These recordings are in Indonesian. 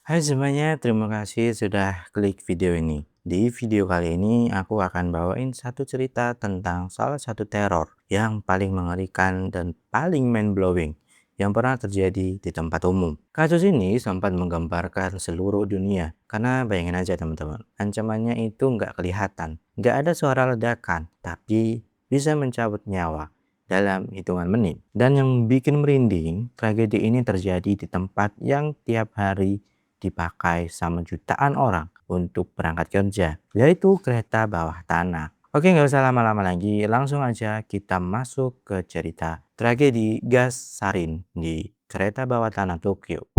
Hai semuanya, terima kasih sudah klik video ini. Di video kali ini aku akan bawain satu cerita tentang salah satu teror yang paling mengerikan dan paling mind-blowing yang pernah terjadi di tempat umum. Kasus ini sempat menggemparkan seluruh dunia karena bayangin aja teman-teman, ancamannya itu nggak kelihatan, nggak ada suara ledakan, tapi bisa mencabut nyawa dalam hitungan menit. Dan yang bikin merinding, tragedi ini terjadi di tempat yang tiap hari dipakai sama jutaan orang untuk berangkat kerja, yaitu kereta bawah tanah. Oke, nggak usah lama-lama lagi, langsung aja kita masuk ke cerita tragedi gas sarin di kereta bawah tanah Tokyo.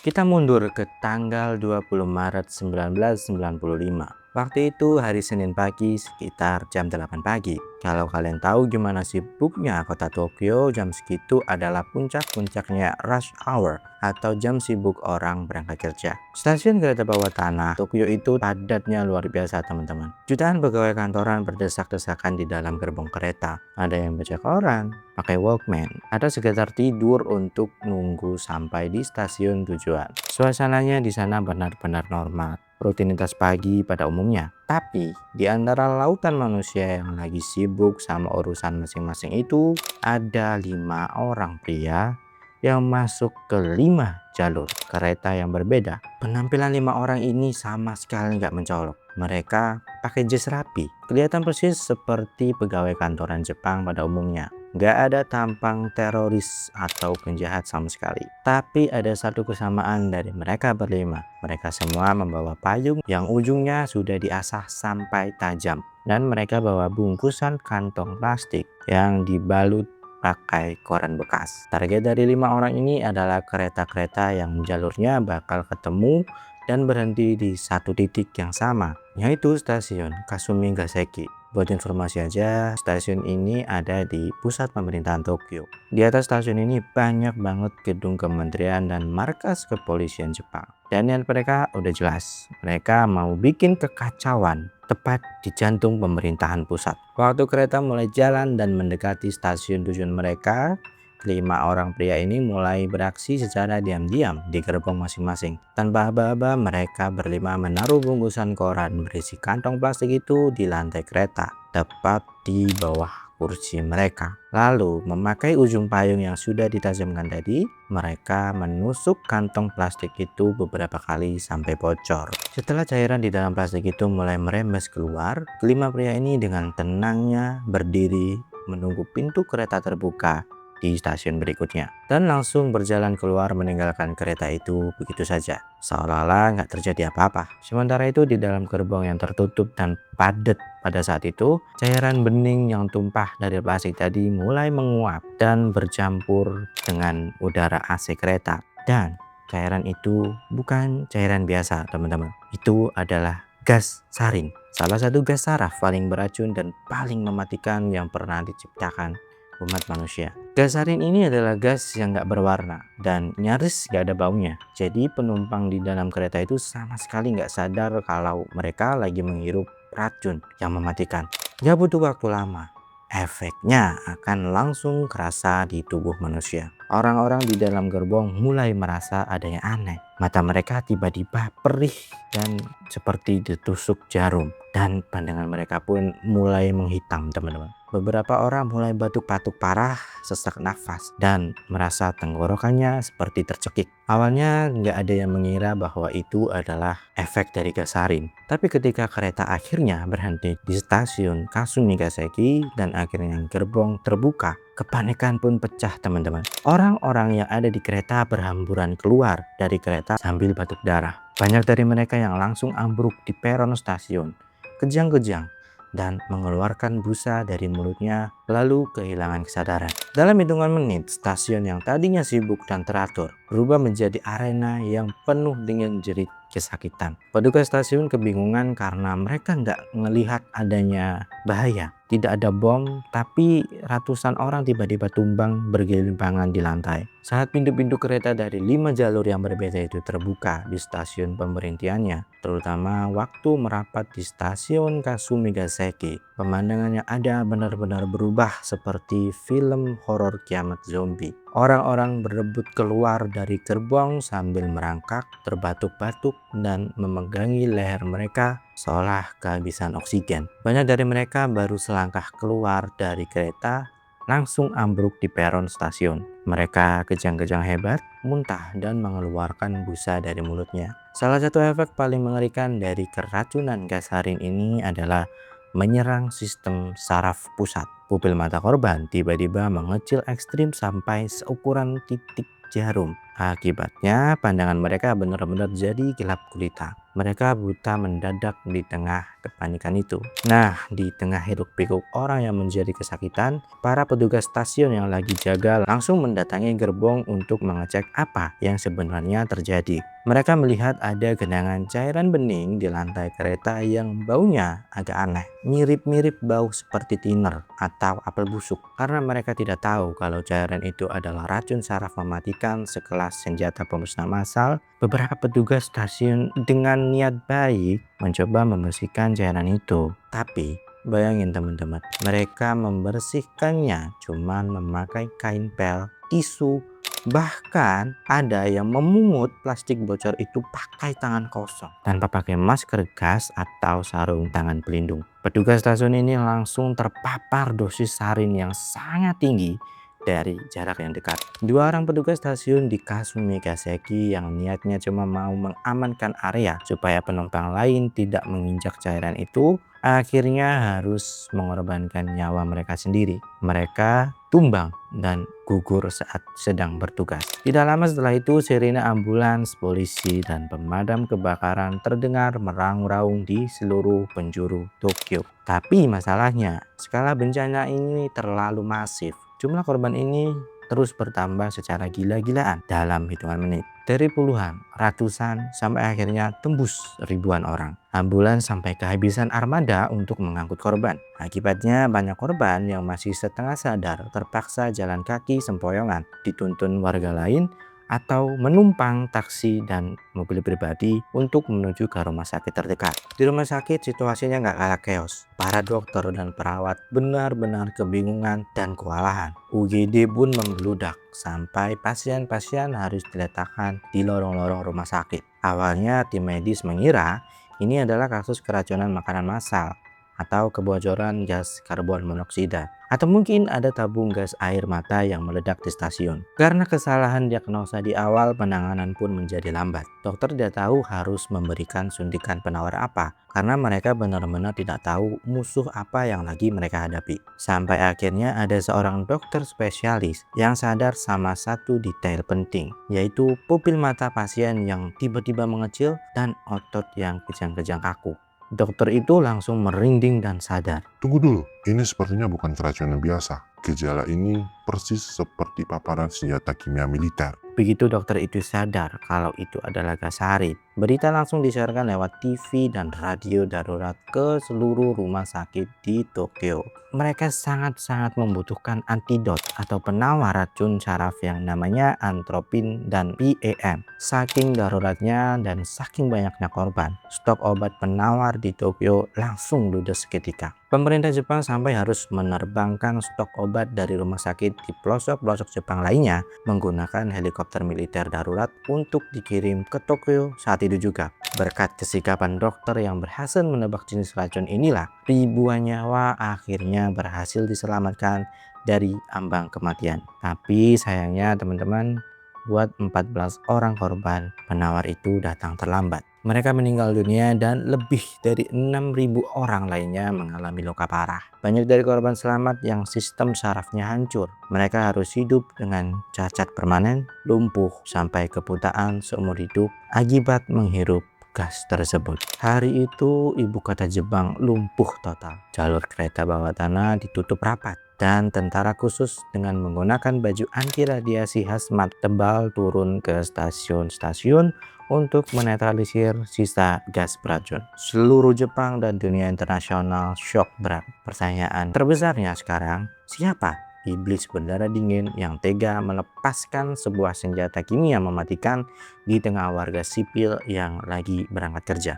Kita mundur ke tanggal 20 Maret 1995. Waktu itu hari Senin pagi sekitar jam 8 pagi. Kalau kalian tahu gimana sibuknya kota Tokyo, jam segitu adalah puncak-puncaknya rush hour atau jam sibuk orang berangkat kerja. Stasiun kereta bawah tanah Tokyo itu padatnya luar biasa teman-teman. Jutaan pegawai kantoran berdesak-desakan di dalam gerbong kereta. Ada yang baca koran, pakai Walkman, ada sekitar tidur untuk nunggu sampai di stasiun tujuan. Suasananya di sana benar-benar normal, rutinitas pagi pada umumnya. Tapi di antara lautan manusia yang lagi sibuk sama urusan masing-masing itu, ada 5 orang pria yang masuk ke 5 jalur kereta yang berbeda. Penampilan 5 orang ini sama sekali nggak mencolok. Mereka pakai jas rapi, kelihatan persis seperti pegawai kantoran Jepang pada umumnya. Nggak ada tampang teroris atau penjahat sama sekali. Tapi ada satu kesamaan dari mereka berlima. Mereka semua membawa payung yang ujungnya sudah diasah sampai tajam. Dan mereka bawa bungkusan kantong plastik yang dibalut pakai koran bekas. Target dari 5 orang ini adalah kereta-kereta yang jalurnya bakal ketemu dan berhenti di satu titik yang sama, yaitu stasiun Kasumi Gaseki. Buat informasi aja, stasiun ini ada di pusat pemerintahan Tokyo. Di atas stasiun ini banyak banget gedung kementerian dan markas kepolisian Jepang. Dan niat mereka udah jelas, mereka mau bikin kekacauan tepat di jantung pemerintahan pusat. Waktu kereta mulai jalan dan mendekati stasiun tujuan mereka, 5 orang pria ini mulai beraksi secara diam-diam di gerbong masing-masing. Tanpa aba-aba, mereka berlima menaruh bungkusan koran berisi kantong plastik itu di lantai kereta, tepat di bawah kursi mereka. Lalu, memakai ujung payung yang sudah ditajamkan tadi, mereka menusuk kantong plastik itu beberapa kali sampai bocor. Setelah cairan di dalam plastik itu mulai merembes keluar, 5 pria ini dengan tenangnya berdiri menunggu pintu kereta terbuka di stasiun berikutnya dan langsung berjalan keluar meninggalkan kereta itu begitu saja, seolah-olah nggak terjadi apa-apa. Sementara itu di dalam gerbong yang tertutup dan padat pada saat itu, cairan bening yang tumpah dari plastik tadi mulai menguap dan bercampur dengan udara AC kereta. Dan cairan itu bukan cairan biasa teman-teman, itu adalah gas sarin, salah satu gas saraf paling beracun dan paling mematikan yang pernah diciptakan umat manusia. Gas sarin ini adalah gas yang nggak berwarna dan nyaris nggak ada baunya. Jadi penumpang di dalam kereta itu sama sekali nggak sadar kalau mereka lagi menghirup racun yang mematikan. Nggak butuh waktu lama, efeknya akan langsung kerasa di tubuh manusia. Orang-orang di dalam gerbong mulai merasa ada yang aneh. Mata mereka tiba-tiba perih dan seperti ditusuk jarum. Dan pandangan mereka pun mulai menghitam teman-teman. Beberapa orang mulai batuk-batuk parah, sesak nafas, dan merasa tenggorokannya seperti tercekik. Awalnya nggak ada yang mengira bahwa itu adalah efek dari gas sarin. Tapi ketika kereta akhirnya berhenti di stasiun Kasumi Gaseki dan akhirnya gerbong terbuka, kepanikan pun pecah teman-teman. Orang-orang yang ada di kereta berhamburan keluar dari kereta sambil batuk darah. Banyak dari mereka yang langsung ambruk di peron stasiun, kejang-kejang, dan mengeluarkan busa dari mulutnya lalu kehilangan kesadaran. Dalam hitungan menit, stasiun yang tadinya sibuk dan teratur berubah menjadi arena yang penuh dengan jerit kesakitan. Petugas stasiun kebingungan karena mereka nggak melihat adanya bahaya. Tidak ada bom, tapi ratusan orang tiba-tiba tumbang bergelimpangan di lantai. Saat pintu-pintu kereta dari 5 jalur yang berbeda itu terbuka di stasiun pemberhentiannya, terutama waktu merapat di stasiun Kasumigaseki, pemandangan yang ada benar-benar berubah seperti film horor kiamat zombie. Orang-orang berebut keluar dari gerbong sambil merangkak, terbatuk-batuk, dan memegangi leher mereka seolah kehabisan oksigen. Banyak dari mereka baru selangkah keluar dari kereta langsung ambruk di peron stasiun. Mereka kejang-kejang hebat, muntah, dan mengeluarkan busa dari mulutnya. Salah satu efek paling mengerikan dari keracunan gas sarin ini adalah menyerang sistem saraf pusat. Pupil mata korban tiba-tiba mengecil ekstrim sampai seukuran titik jarum. Akibatnya pandangan mereka benar-benar jadi gelap gulita. Mereka buta mendadak di tengah kepanikan itu. Nah, di tengah hiruk-pikuk orang yang menjadi kesakitan, para petugas stasiun yang lagi jaga langsung mendatangi gerbong untuk mengecek apa yang sebenarnya terjadi. Mereka melihat ada genangan cairan bening di lantai kereta yang baunya agak aneh, mirip-mirip bau seperti thinner atau apel busuk. Karena mereka tidak tahu kalau cairan itu adalah racun saraf mematikan sekelas senjata pemusnah massal, beberapa petugas stasiun dengan niat baik mencoba membersihkan cairan itu. Tapi bayangin teman-teman, mereka membersihkannya cuman memakai kain pel, tisu, bahkan ada yang memungut plastik bocor itu pakai tangan kosong tanpa pakai masker gas atau sarung tangan pelindung. Petugas stasiun ini langsung terpapar dosis sarin yang sangat tinggi dari jarak yang dekat. Dua orang petugas stasiun di Kasumigaseki yang niatnya cuma mau mengamankan area supaya penumpang lain tidak menginjak cairan itu, akhirnya harus mengorbankan nyawa mereka sendiri. Mereka tumbang dan gugur saat sedang bertugas. Tidak lama setelah itu, sirine ambulans, polisi, dan pemadam kebakaran terdengar meraung-raung di seluruh penjuru Tokyo. Tapi masalahnya, skala bencana ini terlalu masif. Jumlah korban ini terus bertambah secara gila-gilaan dalam hitungan menit. Dari puluhan, ratusan, sampai akhirnya tembus ribuan orang. Ambulans sampai kehabisan armada untuk mengangkut korban. Akibatnya banyak korban yang masih setengah sadar terpaksa jalan kaki sempoyongan, dituntun warga lain, atau menumpang taksi dan mobil pribadi untuk menuju ke rumah sakit terdekat. Di rumah sakit situasinya nggak kalah chaos. Para dokter dan perawat benar-benar kebingungan dan kewalahan. UGD pun membludak sampai pasien-pasien harus diletakkan di lorong-lorong rumah sakit. Awalnya tim medis mengira ini adalah kasus keracunan makanan massal atau kebocoran gas karbon monoksida, atau mungkin ada tabung gas air mata yang meledak di stasiun. Karena kesalahan diagnosa di awal, penanganan pun menjadi lambat. Dokter tidak tahu harus memberikan suntikan penawar apa, karena mereka benar-benar tidak tahu musuh apa yang lagi mereka hadapi. Sampai akhirnya ada seorang dokter spesialis yang sadar sama satu detail penting, yaitu pupil mata pasien yang tiba-tiba mengecil dan otot yang kejang-kejang kaku. Dokter itu langsung merinding dan sadar. Tunggu dulu, ini sepertinya bukan keracunan biasa. Gejala ini persis seperti paparan senjata kimia militer. Begitu dokter itu sadar kalau itu adalah gas sarin, berita langsung disiarkan lewat TV dan radio darurat ke seluruh rumah sakit di Tokyo. Mereka sangat-sangat membutuhkan antidot atau penawar racun saraf yang namanya antropin dan PAM. Saking daruratnya dan saking banyaknya korban, stok obat penawar di Tokyo langsung ludes seketika. Pemerintah Jepang sampai harus menerbangkan stok obat dari rumah sakit di pelosok-pelosok Jepang lainnya menggunakan helikopter militer darurat untuk dikirim ke Tokyo saat itu juga. Berkat kesikapan dokter yang berhasil menebak jenis racun inilah, ribuan nyawa akhirnya berhasil diselamatkan dari ambang kematian. Tapi sayangnya teman-teman, buat 14 orang korban, penawar itu datang terlambat. Mereka meninggal dunia dan lebih dari 6.000 orang lainnya mengalami luka parah. Banyak dari korban selamat yang sistem sarafnya hancur. Mereka harus hidup dengan cacat permanen, lumpuh, sampai kebutaan seumur hidup akibat menghirup gas tersebut. Hari itu ibu kota Jepang lumpuh total. Jalur kereta bawah tanah ditutup rapat. dan tentara khusus dengan menggunakan baju anti radiasi hazmat tebal turun ke stasiun-stasiun untuk menetralisir sisa gas beracun. Seluruh Jepang dan dunia internasional syok berat. Pertanyaan terbesarnya sekarang, siapa iblis berdarah dingin yang tega melepaskan sebuah senjata kimia mematikan di tengah warga sipil yang lagi berangkat kerja?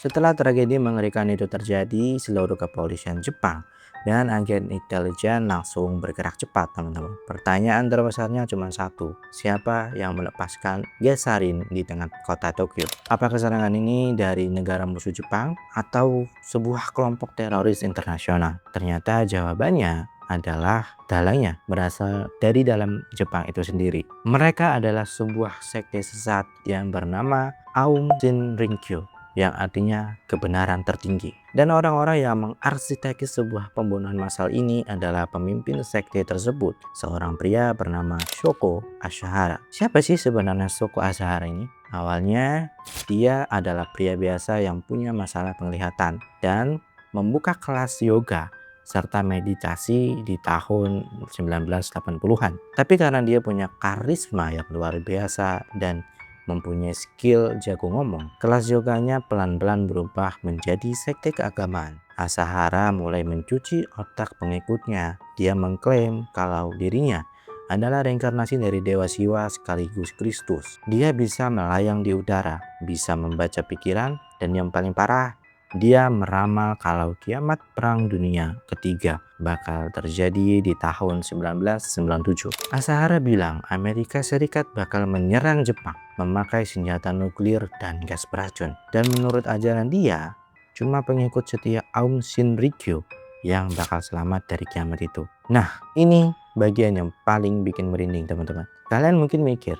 Setelah tragedi mengerikan itu terjadi, seluruh kepolisian Jepang dan agen intelijen langsung bergerak cepat, teman-teman. Pertanyaan terbesarnya cuma satu, siapa yang melepaskan gas sarin di tengah kota Tokyo? Apakah serangan ini dari negara musuh Jepang atau sebuah kelompok teroris internasional? Ternyata jawabannya adalah dalangnya berasal dari dalam Jepang itu sendiri. Mereka adalah sebuah sekte sesat yang bernama Aum Shinrikyo, yang artinya kebenaran tertinggi. Dan orang-orang yang mengarsiteki sebuah pembunuhan massal ini adalah pemimpin sekte tersebut, seorang pria bernama Shoko Asahara. Siapa sih sebenarnya Shoko Asahara ini? Awalnya dia adalah pria biasa yang punya masalah penglihatan dan membuka kelas yoga serta meditasi di tahun 1980-an. Tapi karena dia punya karisma yang luar biasa dan mempunyai skill jago ngomong, kelas yoganya pelan-pelan berubah menjadi sekte keagamaan. Asahara mulai mencuci otak pengikutnya. Dia mengklaim kalau dirinya adalah reinkarnasi dari Dewa Siwa sekaligus Kristus. Dia bisa melayang di udara, bisa membaca pikiran, dan yang paling parah, dia meramal kalau kiamat perang dunia ketiga bakal terjadi di tahun 1997. Asahara bilang Amerika Serikat bakal menyerang Jepang memakai senjata nuklir dan gas beracun. Dan menurut ajaran dia, cuma pengikut setia Aum Shinrikyo yang bakal selamat dari kiamat itu. Nah, ini bagian yang paling bikin merinding, teman-teman. Kalian mungkin mikir,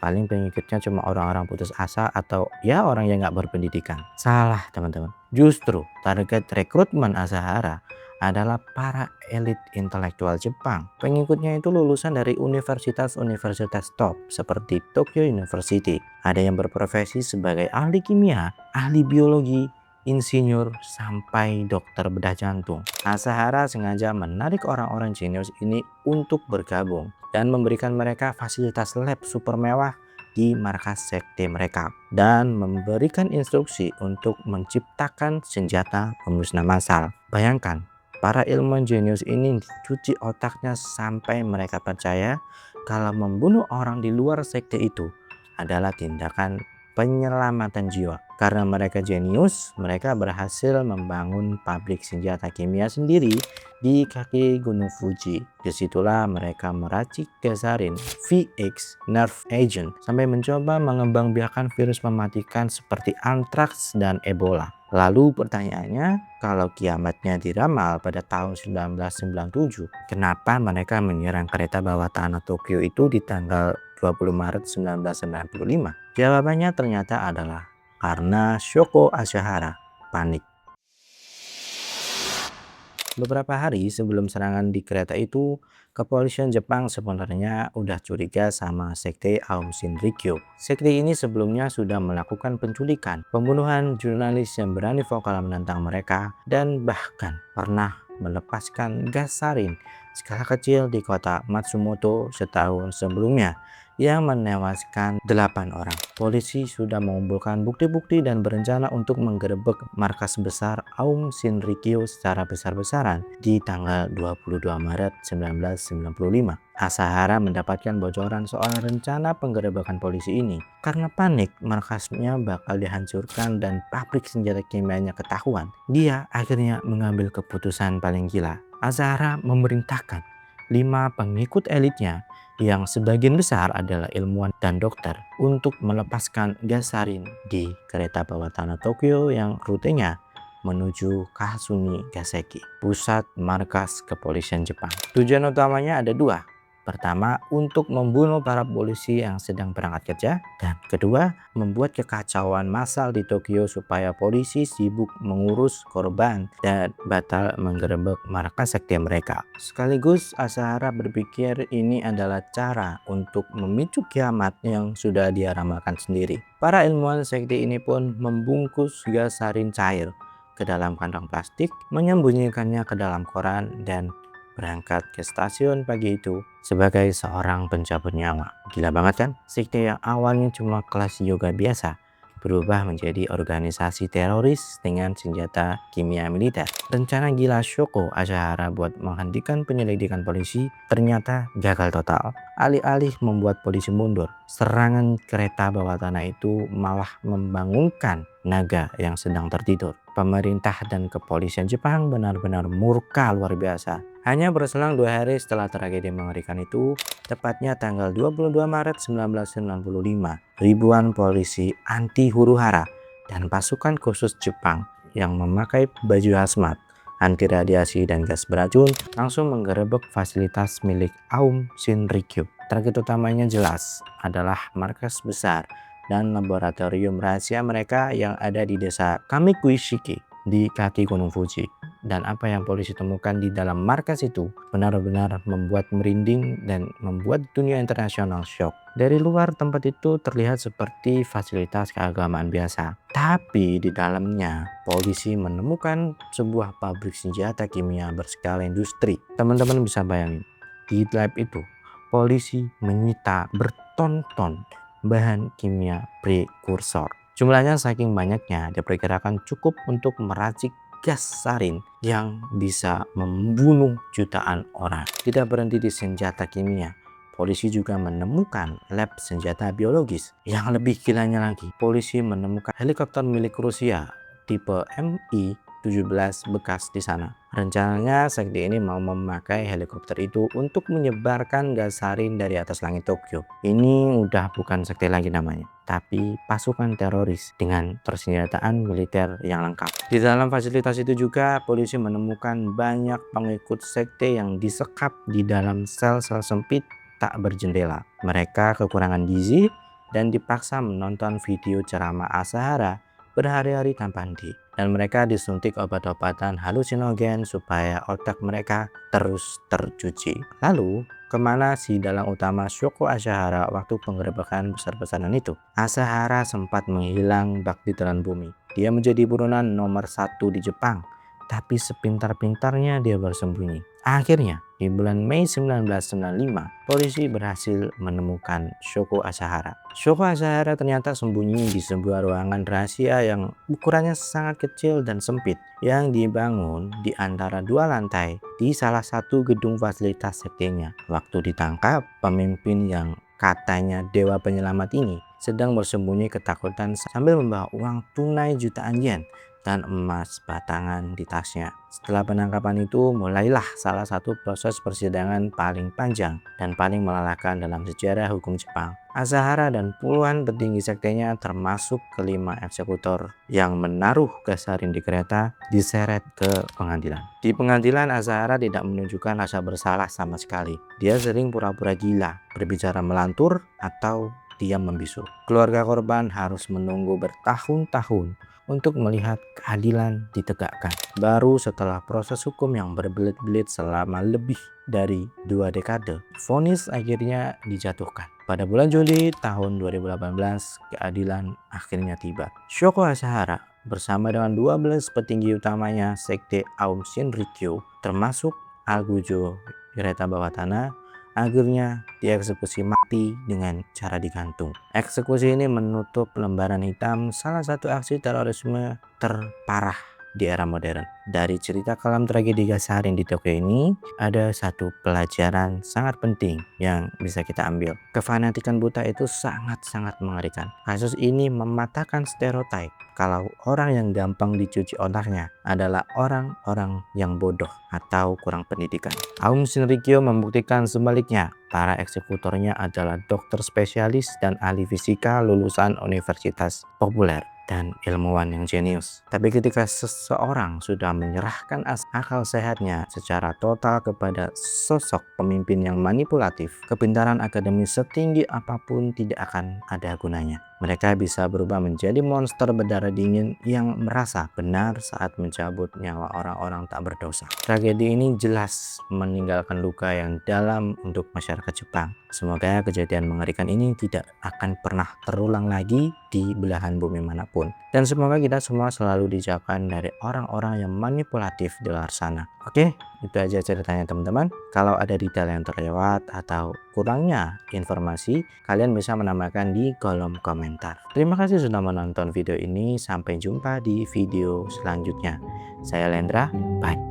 paling pengikutnya cuma orang-orang putus asa atau ya orang yang nggak berpendidikan. Salah, teman-teman. Justru target rekrutmen Asahara adalah para elit intelektual Jepang. Pengikutnya itu lulusan dari universitas-universitas top seperti Tokyo University. Ada yang berprofesi sebagai ahli kimia, ahli biologi, insinyur, sampai dokter bedah jantung. Asahara sengaja menarik orang-orang jenius ini untuk bergabung dan memberikan mereka fasilitas lab super mewah di markas sekte mereka dan memberikan instruksi untuk menciptakan senjata pemusnah massal. Bayangkan, para ilmuwan jenius ini dicuci otaknya sampai mereka percaya kalau membunuh orang di luar sekte itu adalah tindakan penyelamatan jiwa. Karena mereka jenius, mereka berhasil membangun pabrik senjata kimia sendiri di kaki Gunung Fuji. Disitulah mereka meracik gas sarin VX Nerve Agent sampai mencoba mengembangbiakan virus mematikan seperti antraks dan Ebola. Lalu pertanyaannya, kalau kiamatnya diramal pada tahun 1997, kenapa mereka menyerang kereta bawah tanah Tokyo itu di tanggal 20 Maret 1995? Jawabannya ternyata adalah karena Shoko Asahara panik. Beberapa hari sebelum serangan di kereta itu, kepolisian Jepang sebenarnya udah curiga sama sekte Aum Shinrikyo. Sekte ini sebelumnya sudah melakukan penculikan, pembunuhan jurnalis yang berani vokal menentang mereka, dan bahkan pernah melepaskan gas sarin skala kecil di kota Matsumoto setahun sebelumnya yang menewaskan 8 orang. Polisi sudah mengumpulkan bukti-bukti dan berencana untuk menggerebek markas besar Aum Shinrikyo secara besar-besaran di tanggal 22 Maret 1995. Asahara mendapatkan bocoran soal rencana penggerebekan polisi ini. Karena panik markasnya bakal dihancurkan dan pabrik senjata kimianya ketahuan, dia akhirnya mengambil keputusan paling gila. Asahara memerintahkan 5 pengikut elitnya yang sebagian besar adalah ilmuwan dan dokter untuk melepaskan gas sarin di kereta bawah tanah Tokyo yang rutenya menuju Kasumi Gaseki, pusat markas kepolisian Jepang. Tujuan utamanya ada 2. Pertama, untuk membunuh para polisi yang sedang berangkat kerja, dan kedua, membuat kekacauan massal di Tokyo supaya polisi sibuk mengurus korban dan batal menggerebek markas sekte mereka. Sekaligus Asahara berpikir ini adalah cara untuk memicu kiamat yang sudah dia ramalkan sendiri. Para ilmuwan sekte ini pun membungkus gas sarin cair ke dalam kantong plastik, menyembunyikannya ke dalam koran, dan berangkat ke stasiun pagi itu sebagai seorang pencabut nyawa. Gila banget kan? Sekte yang awalnya cuma kelas yoga biasa berubah menjadi organisasi teroris dengan senjata kimia militer. Rencana gila Shoko Asahara buat menghentikan penyelidikan polisi ternyata gagal total. Alih-alih membuat polisi mundur, serangan kereta bawah tanah itu malah membangunkan naga yang sedang tertidur. Pemerintah dan kepolisian Jepang benar-benar murka luar biasa. Hanya berselang 2 hari setelah tragedi mengerikan itu, tepatnya tanggal 22 Maret 1995, ribuan polisi anti huru-hara dan pasukan khusus Jepang yang memakai baju hazmat, anti radiasi dan gas beracun langsung menggerebek fasilitas milik Aum Shinrikyo. Target utamanya jelas adalah markas besar dan laboratorium rahasia mereka yang ada di desa Kamikuishiki di kaki Gunung Fuji. Dan apa yang polisi temukan di dalam markas itu benar-benar membuat merinding dan membuat dunia internasional shock. Dari luar tempat itu terlihat seperti fasilitas keagamaan biasa, tapi di dalamnya polisi menemukan sebuah pabrik senjata kimia berskala industri. Teman-teman bisa bayangin, di lab itu polisi menyita berton-ton bahan kimia prekursor. Jumlahnya saking banyaknya diperkirakan cukup untuk meracik gas sarin yang bisa membunuh jutaan orang. Tidak berhenti di senjata kimia, polisi juga menemukan lab senjata biologis. Yang lebih gilanya lagi, polisi menemukan helikopter milik Rusia tipe Mi-17 bekas di sana. Rencananya sekte ini mau memakai helikopter itu untuk menyebarkan gas sarin dari atas langit Tokyo. Ini udah bukan sekte lagi namanya, tapi pasukan teroris dengan persenjataan militer yang lengkap. Di dalam fasilitas itu juga polisi menemukan banyak pengikut sekte yang disekap di dalam sel-sel sempit tak berjendela. Mereka kekurangan gizi dan dipaksa menonton video ceramah Asahara berhari-hari tanpa henti. Dan mereka disuntik obat-obatan halusinogen supaya otak mereka terus tercuci. Lalu, kemana si dalang utama Shoko Asahara waktu penggerebekan besar-besaran itu? Asahara sempat menghilang bak di telan bumi. Dia menjadi buronan nomor 1 di Jepang, tapi sepintar-pintarnya dia bersembunyi. Akhirnya, di bulan Mei 1995, polisi berhasil menemukan Shoko Asahara. Shoko Asahara ternyata sembunyi di sebuah ruangan rahasia yang ukurannya sangat kecil dan sempit, yang dibangun di antara 2 lantai di salah satu gedung fasilitas sektenya. Waktu ditangkap, pemimpin yang katanya dewa penyelamat ini sedang bersembunyi ketakutan sambil membawa uang tunai jutaan yen dan emas batangan di tasnya. Setelah penangkapan itu, mulailah salah satu proses persidangan paling panjang dan paling melelahkan dalam sejarah hukum Jepang. Asahara dan puluhan petinggi sektenya termasuk kelima eksekutor yang menaruh gas sarin di kereta diseret ke pengadilan. Di pengadilan, Asahara tidak menunjukkan rasa bersalah sama sekali. Dia sering pura-pura gila, berbicara melantur, atau diam membisu. Keluarga korban harus menunggu bertahun-tahun untuk melihat keadilan ditegakkan. Baru setelah proses hukum yang berbelit-belit selama lebih dari 2 dekade, vonis akhirnya dijatuhkan. Pada bulan Juli tahun 2018, keadilan akhirnya tiba. Shoko Asahara bersama dengan 12 petinggi utamanya sekte Aum Shinrikyo, termasuk Algujo kereta bawah tanah, akhirnya dieksekusi mati dengan cara digantung. Eksekusi ini menutup lembaran hitam salah satu aksi terorisme terparah di era modern. Dari cerita kelam tragedi gas sarin di Tokyo ini, ada satu pelajaran sangat penting yang bisa kita ambil. Kefanatikan buta itu sangat-sangat mengerikan. Kasus ini mematahkan stereotip kalau orang yang gampang dicuci otaknya adalah orang-orang yang bodoh atau kurang pendidikan. Aum Shinrikyo membuktikan sebaliknya. Para eksekutornya adalah dokter spesialis dan ahli fisika lulusan universitas populer dan ilmuwan yang jenius. Tapi ketika seseorang sudah menyerahkan akal sehatnya secara total kepada sosok pemimpin yang manipulatif, kepintaran akademis setinggi apapun tidak akan ada gunanya. Mereka bisa berubah menjadi monster berdarah dingin yang merasa benar saat mencabut nyawa orang-orang tak berdosa. Tragedi ini jelas meninggalkan luka yang dalam untuk masyarakat Jepang. Semoga kejadian mengerikan ini tidak akan pernah terulang lagi di belahan bumi manapun. Dan semoga kita semua selalu dijauhkan dari orang-orang yang manipulatif di luar sana. Oke, itu aja ceritanya teman-teman. Kalau ada detail yang terlewat atau kurangnya informasi, kalian bisa menambahkan di kolom komentar. Terima kasih sudah menonton video ini. Sampai jumpa di video selanjutnya. Saya Lendra, bye.